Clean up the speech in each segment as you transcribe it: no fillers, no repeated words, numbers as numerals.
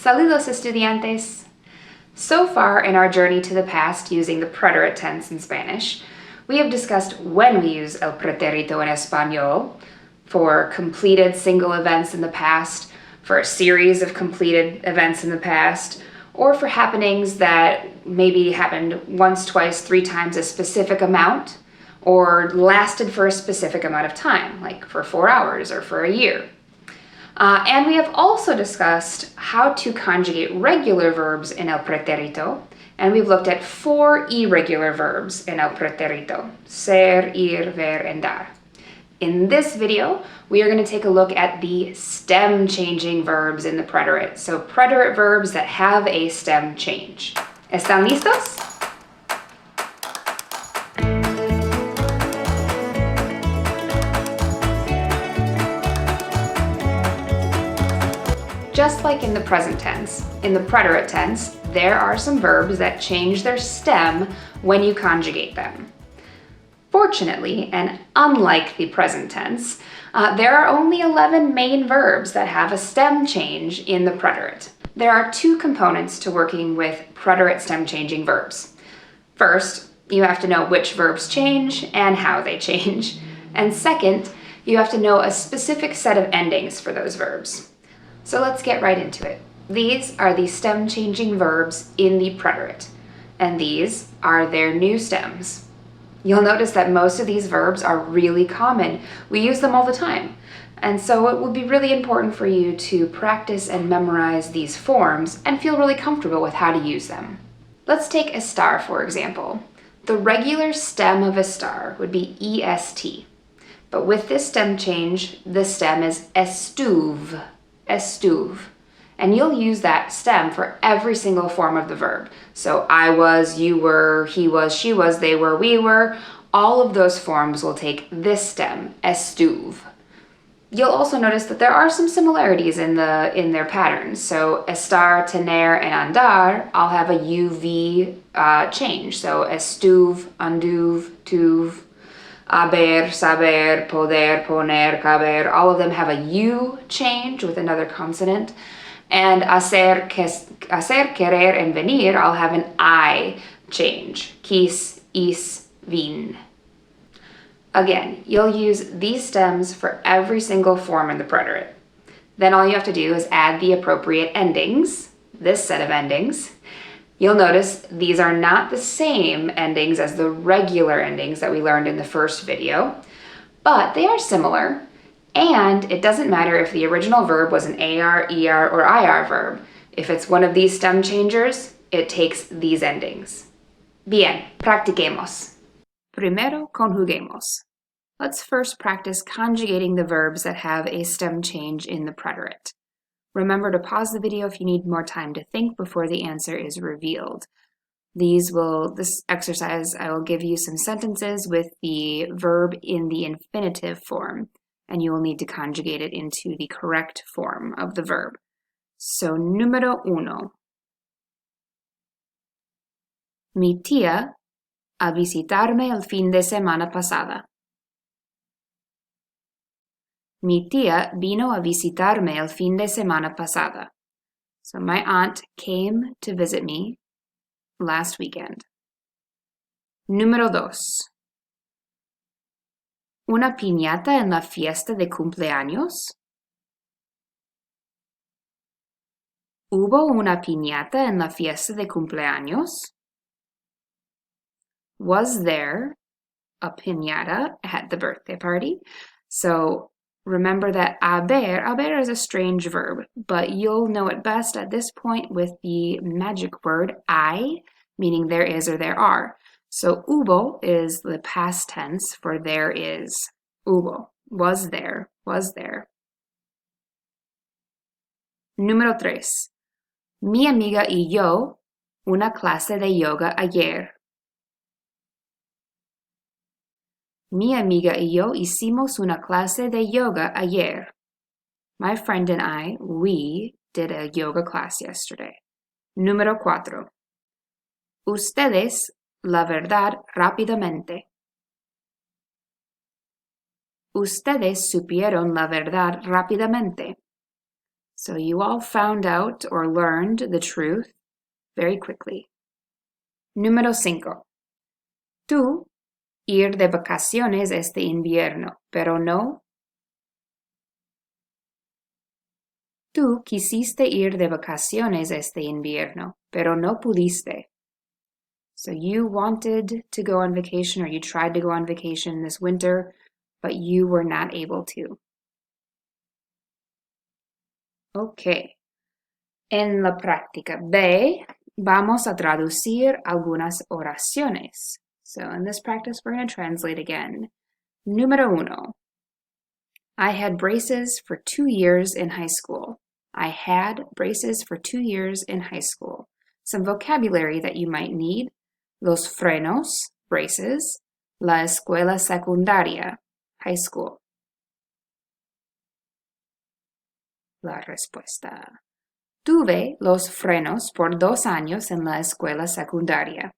Saludos, estudiantes! So far in our journey to the past using the preterite tense in Spanish, we have discussed when we use el pretérito en español for completed single events in the past, for a series of completed events in the past, or for happenings that maybe happened once, twice, three times a specific amount, or lasted for a specific amount of time, like for 4 hours or for a year. And we have also discussed how to conjugate regular verbs in el pretérito, and we've looked at 4 irregular verbs in el pretérito: ser, ir, ver, and dar. In this video, we are going to take a look at the stem-changing verbs in the preterite, so preterite verbs that have a stem change. ¿Están listos? Just like in the present tense, in the preterite tense, there are some verbs that change their stem when you conjugate them. Fortunately, and unlike the present tense, there are only 11 main verbs that have a stem change in the preterite. There are 2 components to working with preterite stem-changing verbs. First, you have to know which verbs change and how they change. And second, you have to know a specific set of endings for those verbs. So let's get right into it. These are the stem-changing verbs in the preterite, and these are their new stems. You'll notice that most of these verbs are really common. We use them all the time. And so it would be really important for you to practice and memorize these forms and feel really comfortable with how to use them. Let's take estar, for example. The regular stem of estar would be est. But with this stem change, the stem is estuve. Estuve. And you'll use that stem for every single form of the verb. So I was, you were, he was, she was, they were, we were. All of those forms will take this stem, estuve. You'll also notice that there are some similarities in their patterns. So estar, tener, and andar all have a UV change. So estuve, anduve, tuve. Haber, saber, poder, poner, caber, all of them have a U change with another consonant. And hacer, querer, and venir all have an I change. Quis, is, vin. Again, you'll use these stems for every single form in the preterite. Then all you have to do is add the appropriate endings, this set of endings. You'll notice these are not the same endings as the regular endings that we learned in the first video, but they are similar, and it doesn't matter if the original verb was an AR, ER, or IR verb. If it's one of these stem changers, it takes these endings. Bien, practiquemos. Primero conjuguemos. Let's first practice conjugating the verbs that have a stem change in the preterite. Remember to pause the video if you need more time to think before the answer is revealed. This exercise, I will give you some sentences with the verb in the infinitive form, and you will need to conjugate it into the correct form of the verb. So, número 1. Mi tía a visitarme el fin de semana pasada. Mi tía vino a visitarme el fin de semana pasada. So my aunt came to visit me last weekend. Número 2. ¿Una piñata en la fiesta de cumpleaños? ¿Hubo una piñata en la fiesta de cumpleaños? Was there a piñata at the birthday party? So remember that haber is a strange verb, but you'll know it best at this point with the magic word hay, meaning there is or there are. So hubo is the past tense for there is. Hubo, was there, was there. Número 3. Mi amiga y yo, una clase de yoga ayer. Mi amiga y yo hicimos una clase de yoga ayer. My friend and I, we did a yoga class yesterday. Número 4. Ustedes, la verdad, rápidamente. Ustedes supieron la verdad rápidamente. So you all found out or learned the truth very quickly. Número 5. Tú ir de vacaciones este invierno, pero no. Tú quisiste ir de vacaciones este invierno, pero no pudiste. So you wanted to go on vacation or you tried to go on vacation this winter, but you were not able to. Okay. En la práctica B, vamos a traducir algunas oraciones. So in this practice, we're going to translate again. Número 1. I had braces for 2 years in high school. I had braces for 2 years in high school. Some vocabulary that you might need. Los frenos, braces. La escuela secundaria, high school. La respuesta. Tuve los frenos por 2 años en la escuela secundaria.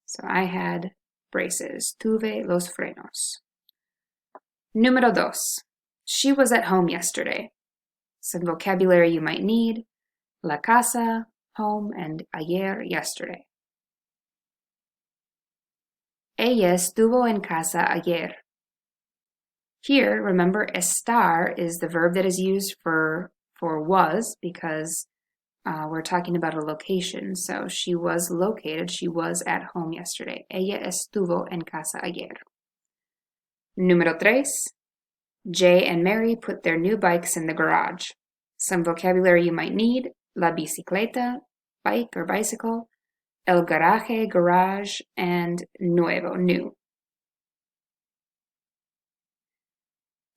So I had braces. Tuve los frenos. Número 2. She was at home yesterday. Some vocabulary you might need. La casa, home, and ayer, yesterday. Ella estuvo en casa ayer. Here, remember, estar is the verb that is used for was because we're talking about a location. So she was located, she was at home yesterday. Ella estuvo en casa ayer. Número 3. Jay and Mary put their new bikes in the garage. Some vocabulary you might need. La bicicleta, bike or bicycle. El garaje, garage, and nuevo, new.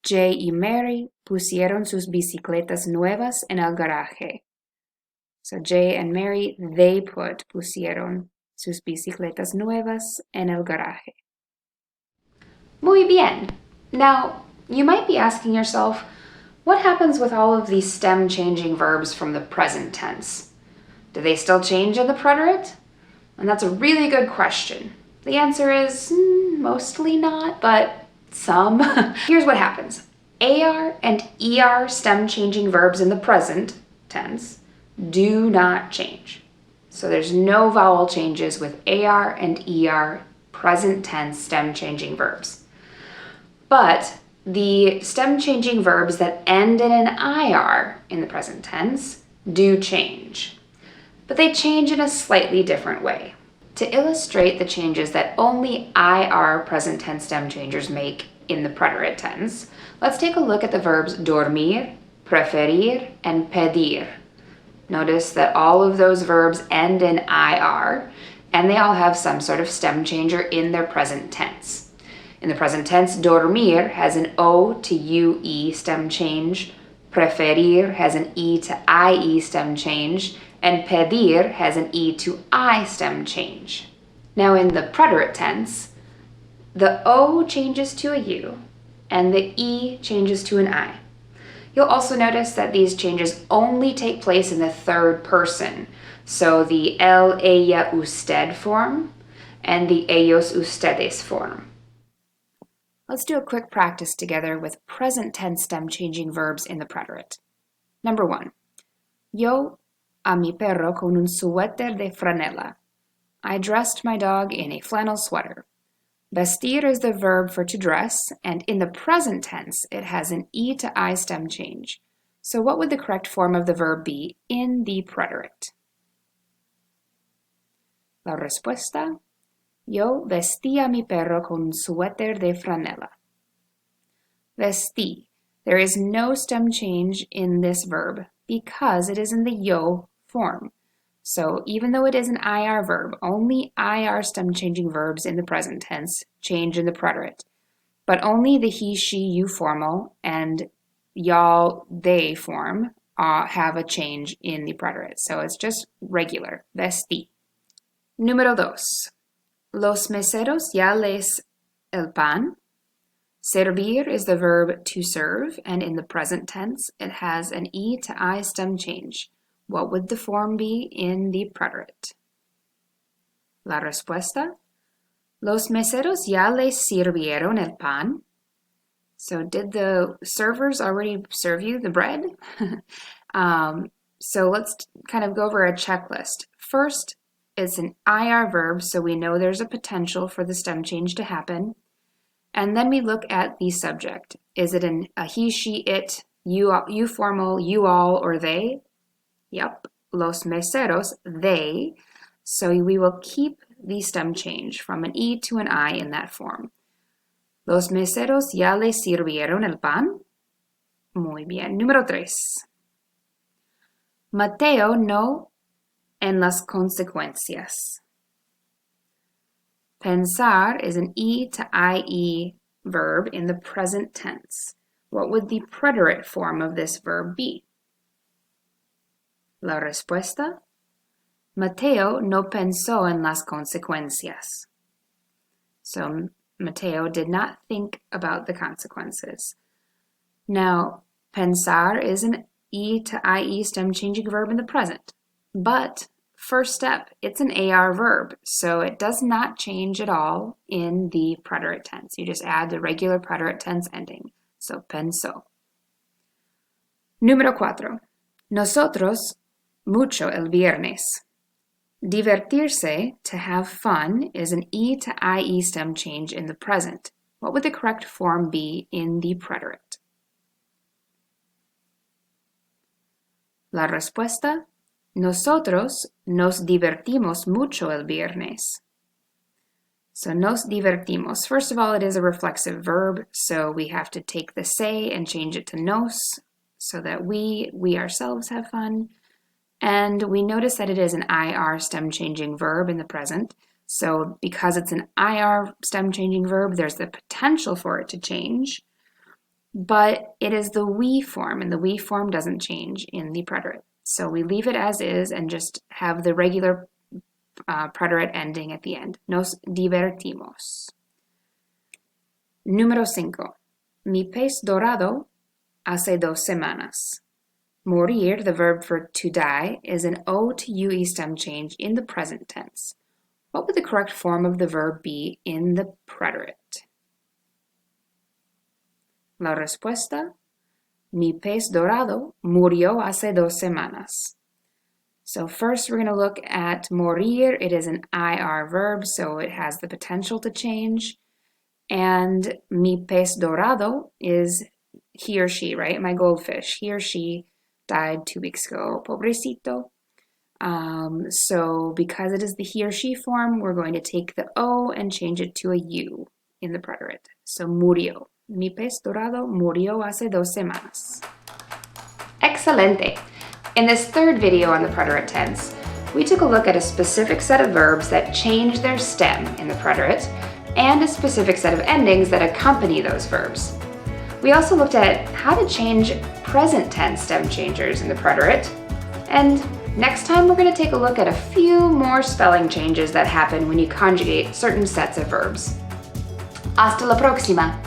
Jay y Mary pusieron sus bicicletas nuevas en el garaje. So Jay and Mary, they pusieron sus bicicletas nuevas en el garaje. Muy bien. Now, you might be asking yourself, what happens with all of these stem-changing verbs from the present tense? Do they still change in the preterite? And that's a really good question. The answer is mostly not, but some. Here's what happens. AR and ER stem-changing verbs in the present tense do not change. So there's no vowel changes with AR and ER present tense stem-changing verbs. But the stem-changing verbs that end in an IR in the present tense do change. But they change in a slightly different way. To illustrate the changes that only IR present tense stem changers make in the preterite tense, let's take a look at the verbs dormir, preferir, and pedir. Notice that all of those verbs end in IR, and they all have some sort of stem changer in their present tense. In the present tense, dormir has an O to UE stem change, preferir has an E to IE stem change, and pedir has an E to I stem change. Now in the preterite tense, the O changes to a U, and the E changes to an I. You'll also notice that these changes only take place in the third person, so the él, ella, usted form, and the ellos, ustedes form. Let's do a quick practice together with present tense stem changing verbs in the preterite. Number 1. Yo a mi perro con un suéter de franela. I dressed my dog in a flannel sweater. Vestir is the verb for to dress, and in the present tense, it has an E to I stem change. So what would the correct form of the verb be in the preterite? La respuesta: Yo vestí a mi perro con un suéter de franela. Vestí. There is no stem change in this verb because it is in the yo form. So even though it is an IR verb, only IR stem changing verbs in the present tense change in the preterite. But only the he, she, you formal and y'all, they form have a change in the preterite. So it's just regular. Vestí. Número 2. Los meseros ya les el pan. Servir is the verb to serve, and in the present tense, it has an E to I stem change. What would the form be in the preterite? La respuesta: Los meseros ya les sirvieron el pan. So did the servers already serve you the bread? So let's kind of go over a checklist. First, it's an IR verb, so we know there's a potential for the stem change to happen. And then we look at the subject. Is it a he, she, it, you formal, you all, or they? Yep, los meseros, they. So we will keep the stem change from an E to an I in that form. Los meseros ya le sirvieron el pan? Muy bien. Número 3. Mateo no en las consecuencias. Pensar is an E to IE verb in the present tense. What would the preterite form of this verb be? La respuesta: Mateo no pensó en las consecuencias. So Mateo did not think about the consequences. Now, pensar is an E to IE stem changing verb in the present. But first step, it's an AR verb, so it does not change at all in the preterite tense. You just add the regular preterite tense ending. So pensó. Número 4. Nosotros mucho el viernes. Divertirse, to have fun, is an E to IE stem change in the present. What would the correct form be in the preterite? La respuesta: Nosotros nos divertimos mucho el viernes. So nos divertimos. First of all, it is a reflexive verb, so we have to take the se and change it to nos so that we ourselves have fun. And we notice that it is an IR stem changing verb in the present. So because it's an IR stem changing verb, there's the potential for it to change. But it is the we form, and the we form doesn't change in the preterite. So we leave it as is and just have the regular preterite ending at the end. Nos divertimos. Número 5. Mi pez dorado hace 2 semanas. Morir, the verb for to die, is an O to UE stem change in the present tense. What would the correct form of the verb be in the preterite? La respuesta: Mi pez dorado murió hace 2 semanas. So first we're going to look at morir. It is an IR verb, so it has the potential to change. And mi pez dorado is he or she, right? My goldfish. He or she died 2 weeks ago. Pobrecito. So because it is the he or she form, we're going to take the O and change it to a U in the preterite. So murió. Mi pez dorado murió hace 2 semanas. Excelente! In this third video on the preterite tense, we took a look at a specific set of verbs that change their stem in the preterite and a specific set of endings that accompany those verbs. We also looked at how to change present tense stem changers in the preterite, and next time we're going to take a look at a few more spelling changes that happen when you conjugate certain sets of verbs. Hasta la próxima!